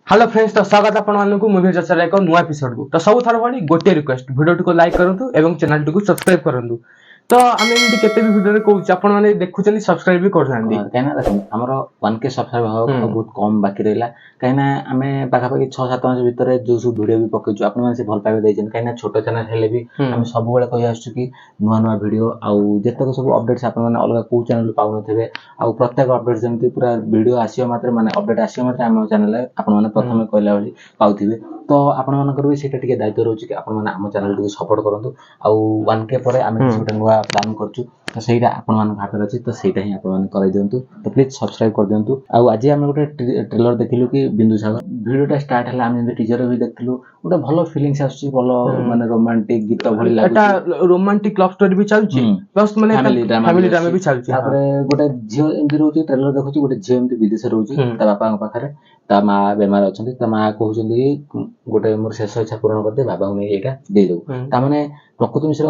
Hello friends तो स्वागत आपण मानकु मूवी चर्चा एक नुआ एपिसोड को तो सब थर भली गोटे रिक्वेस्ट वीडियो को लाइक करंतु एवं चैनल को सब्सक्राइब करंतु तो आम एमती केते भी वीडियो रे कहूछ आपण माने देखुचनी सब्सक्राइब भी करनांदी कहना देखो हमर 1k सब्सक्राइब हो बहुत कम बाकी रहला कहना आमे पाखा पाखी 6 7 मास भीतर जो सब वीडियो भी पकेछु आपण माने से भल पाबे दैछन कहना छोटो चैनल हेले भी हम सब बेले कहि आछू कि नुआ नुआ वीडियो आउ जेतक सब अपडेट्स आपण माने अलग को चैनल पाउन थबे आउ प्रत्येक अपडेट जेमति पूरा वीडियो आसीयो मात्र माने अपडेट आसीयो मात्र हम चैनल आपण माने प्रथमे कहला भली पाउथिबे तो आपण मानकर भी सेटा टिके दायित्व रहउची कि आपण माने हम चैनल को सपोर्ट करंतु आउ 1k परे आमे छोटा नुआ प्लान करछु तो सेटा आपण मान हाथ अछि तो सेटा ही आपण मान करै दियंतु तो प्लीज सब्सक्राइब कर दियंतु आउ आज हम गोटे ट्रेलर देखिलु कि बिंदुसागर वीडियोटा स्टार्ट हला हम टीजर भी देखिलु गोटे भलो फीलिंग्स आछि भलो माने रोमांटिक गीत भली लागु एटा रोमांटिक लव स्टोरी भी चलछि प्लस माने फैमिली ड्रामा भी चलछि तापर गोटे झियो एमति रहउछि ट्रेलर देखुछि गोटे झियो एमति विदेश रहउछि ता बापा पाखरे ता मां बेमार अछंती ता मां कहउछंती गोटे मोर शेष इच्छा पूर्ण करते बाबा ने एटा दे दो ता माने प्रकृति मिश्र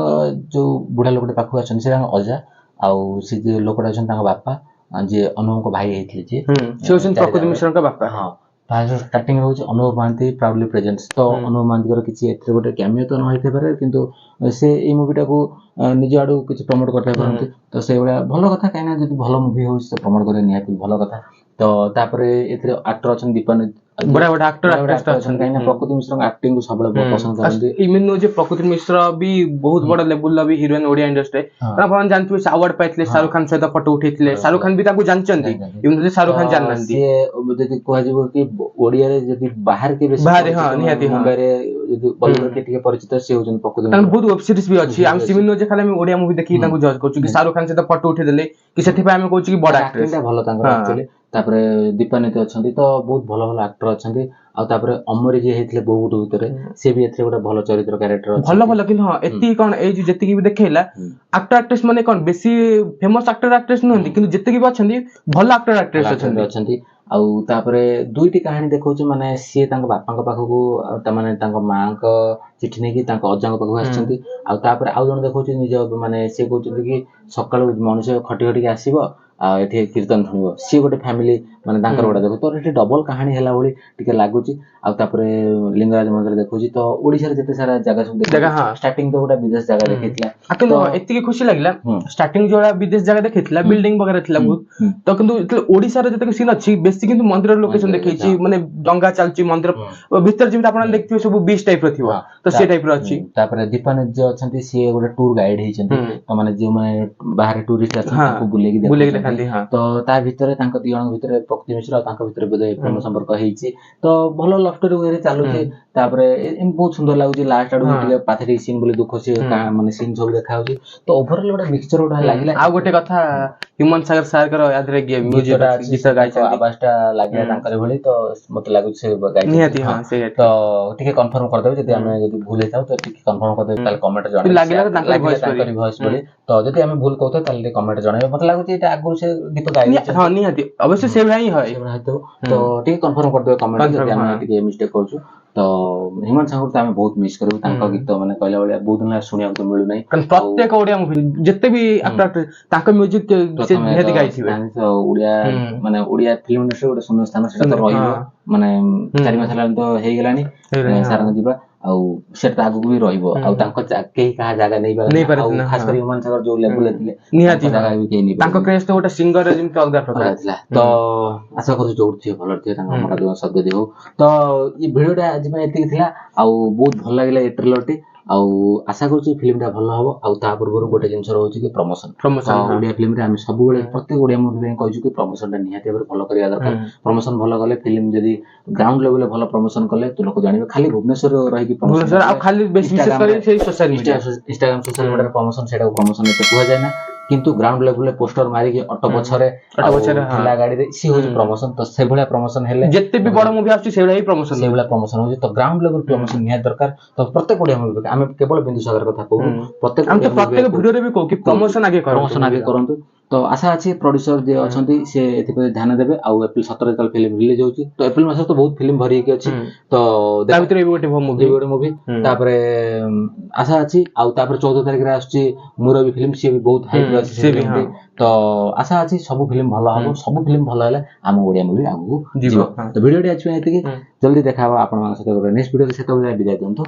जो बुढ़ा लोकटे पाखु अछन से अजा आउ से जे लोकटा अछन ताका बापा जे अनुभव को भाई हेथि जे से अछन प्रकृति मिश्र का बापा हां ताजो स्टार्टिंग होछि अनुभव मानती प्राउडली प्रेजेंट्स तो अनुभव मानती कर किछि एथरे गोटे कैमियो तो न होइते पारे किंतु से ए मूवीटा को निज आडू किछि प्रमोट करते पारंती तो से बडा भलो कथा काइना जदि भलो मूवी होछि से प्रमोट करे निहाती भलो कथा तो तापरे एथरे एक्टर अछन दीपन बड़ा बड़ा एक्टर अछन काइना प्रकृति मिश्र एक्टिंग को सबले पसंद करंती इमिन नो जे प्रकृति मिश्र भी बहुत बड़ा लेवल ला भी हीरोइन ओडिया इंडस्ट्री आपण जानथु से अवार्ड पाइतले शाहरुख खान सहित फोटो उठैतले शाहरुख खान भी ताकू जानचंदी इमिन जे शाहरुख खान जाननंदी से जदि कोहा जेबो कि ओडिया रे जदि बाहर के बेसी बाहर हां निहाती मुंबई रे जदि बॉलीवुड के ठीक परिचित से होजन प्रकृति तान बहुत वेब सीरीज भी अछि हम सिमिन नो जे खाली हम ओडिया मूवी देखि ताकू जज करछु कि शाहरुख खान सहित फोटो उठै देले कि सेथि पे हम कहछु कि बड़ा एक्ट्रेस भलो तांकर एक्चुअली तापरे दीपानित अछंती तो बहुत भलो भलो एक्टर अछंती आ तापरे अमरी जे हेतले बहुत भीतर से भी एथरे गोटे भलो चरित्र कैरेक्टर अछि भलो भलो कि हां एति कोन ए जेति कि भी देखैला एक्टर एक्ट्रेस माने कोन बेसी फेमस एक्टर एक्ट्रेस नहंती किंतु जेति कि भी अछंती भलो एक्टर एक्ट्रेस अछंती आउ तापरे दुईटी कहानी देखौछ माने से तांको बापांको पाखको त माने तांको मांको चिठी नै कि तांको अजांको पाखको आछंती आउ तापरे आउ जण देखौछ निज माने से कहउछ कि सकाळ मनुष्य खटी खटी आसीबो आ एठी कीर्तन सुनिबो सी गोटे फैमिली माने तांकर गोटा देखो तो एठी डबल कहानी हैला भली टिके लागुची आ तापरे लिंगराज मंदिर देखौची तो ओडिसा रे जते सारा जगह सब देखा हां स्टार्टिंग तो गोटा विदेश जगह देखैतला तो एति के खुशी लागला स्टार्टिंग जोड़ा विदेश जगह देखैतला बिल्डिंग वगैरह थिला बहुत तो किंतु ओडिसा रे जते सीन अछि बेसी किंतु मंदिर लोकेशन देखैची माने डंगा चालची मंदिर भीतर जिम आपण देखथियो सब बीच टाइप रो थिबो तो से टाइप रो अछि तापरे दीपान जे अछंती से गोटे टूर गाइड हेचंती तो माने जे माने बाहर टूरिस्ट अछंती बुलेगी तो ता भितरे तांको दियण भितरे प्रकृति मिश्र तांको भितरे बदे प्रेम संपर्क हेची तो भलो लव स्टोरी वगैरह चालुची तापरे इन बहुत सुंदर लागुची लास्ट आडू टिके पाथरी सीन बोली दुख से माने सीन सब देखा होची तो ओवरऑल गोटे मिक्सचर गोटा लागिला आ गोटे कथा ह्यूमन सागर सार कर याद रे म्यूजिक गीत गाइ छ आवाजटा लागिला तांकर भली तो मते लागुची से गाइ निहाती हां से तो टिके कंफर्म कर देबे जदि हम जदि भूल हेताउ तो टिके कंफर्म कर देबे ताल कमेंट जणे लागिला तांकर वॉइस बोली तो जदि हम भूल कहतो ताले कमेंट जणे मते लागुची एटा आगु से गीत गाइ हां निहाती अवश्य से भाई है तो टिके कंफर्म कर देबे कमेंट जदि हम टिके मिस्टेक करछु तो हिमन सागर तो हम बहुत मिस करू तांका गीत माने कहला बलिया बहुत दिन सुनिया को मिलु नै कारण प्रत्येक ओडिया मूवी जत्ते भी एक्टर तांका म्यूजिक से निहाती गाइ छिबे तो ओडिया माने ओडिया फिल्म इंडस्ट्री गोटे सुन्दर स्थान सेटा तो रहिबो माने 4 मास हला तो हे गेलानी सारंग दिबा आउ सेटा आगु भी रहिबो आउ तांको केही कहा जागा नै बा आउ खास करी हिमन सागर जो लेवल थिले निहाती जागा भी केही नै तांको क्रेज तो गोटे सिंगर जिम तो अलगा प्रकार थिला तो आशा करू जोड थियो भलो थियो तांको मोटा दो सद्य देहो तो ई भिडियोटा आज में एति थिला आउ बहुत भल लागिला ए ट्रेलरटी आउ आशा करू फिल्मटा भल हबो आउ ता पूर्व गोटे जिंस रहउची कि प्रमोशन ओडिया फिल्म रे हम सब बेले प्रत्येक ओडिया मूवी रे कहजु कि प्रमोशनटा निहाती भाबरे भलो करिया दरकार प्रमोशन भलो गले फिल्म जदी ग्राउंड लेवल रे भलो प्रमोशन कले तो लोक जानिबे खाली भुवनेश्वर रही कि प्रमोशन आ खाली विशेष करी से social media Instagram social media promotion सेटा प्रमोशन एते कुहा जाय ना किंतु ग्राउंड लेवल पोस्टर मारी के ऑटो पछरे ठेला गाड़ी रे सी होजी प्रमोशन तो से भला प्रमोशन हेले जत्ते भी बड़ मूवी आछी सेबला ही प्रमोशन से भला प्रमोशन होजी तो ग्राउंड लेवल प्रमोशन निया दरकार तो प्रत्येक ओडिया मूवी हम केवल बिंदुसागर कथा कहू प्रत्येक वीडियो रे भी कहू कि प्रमोशन आगे करंतु तो आशा अछि प्रोड्यूसर जे अछंती से एथि पे ध्यान देबे आ एप्रिल 17 तक फिल्म रिलीज होची तो एप्रिल मास तो बहुत फिल्म भरी के अछि तो ता भीतर गोटे मूवी तापरे आशा अछि आ तापरे 14 तारिख रे आछी मुरबी फिल्म से भी बहुत हाइप अछि ତ ଆଶା ଅଛି ସବୁ ଫିଲ୍ମ ଭଲ ହବ, ସବୁ ଫିଲ୍ମ ଭଲ ହେଲେ ଆମ ଓଡିଆ ମୁଭି ଆଗକୁ ଯିବ। ତ ଭିଡିଓଟି ଆଜି ପାଇଁ ଏତିକି, ଜଲ୍ଦି ଦେଖା ହବ ଆପଣମାନଙ୍କ ସହିତ ଗୋଟେ ନେକ୍ସଟ ଭିଡିଓରେ, ସେତେବେଳେ ବିଦାୟ ଦିଅନ୍ତୁ।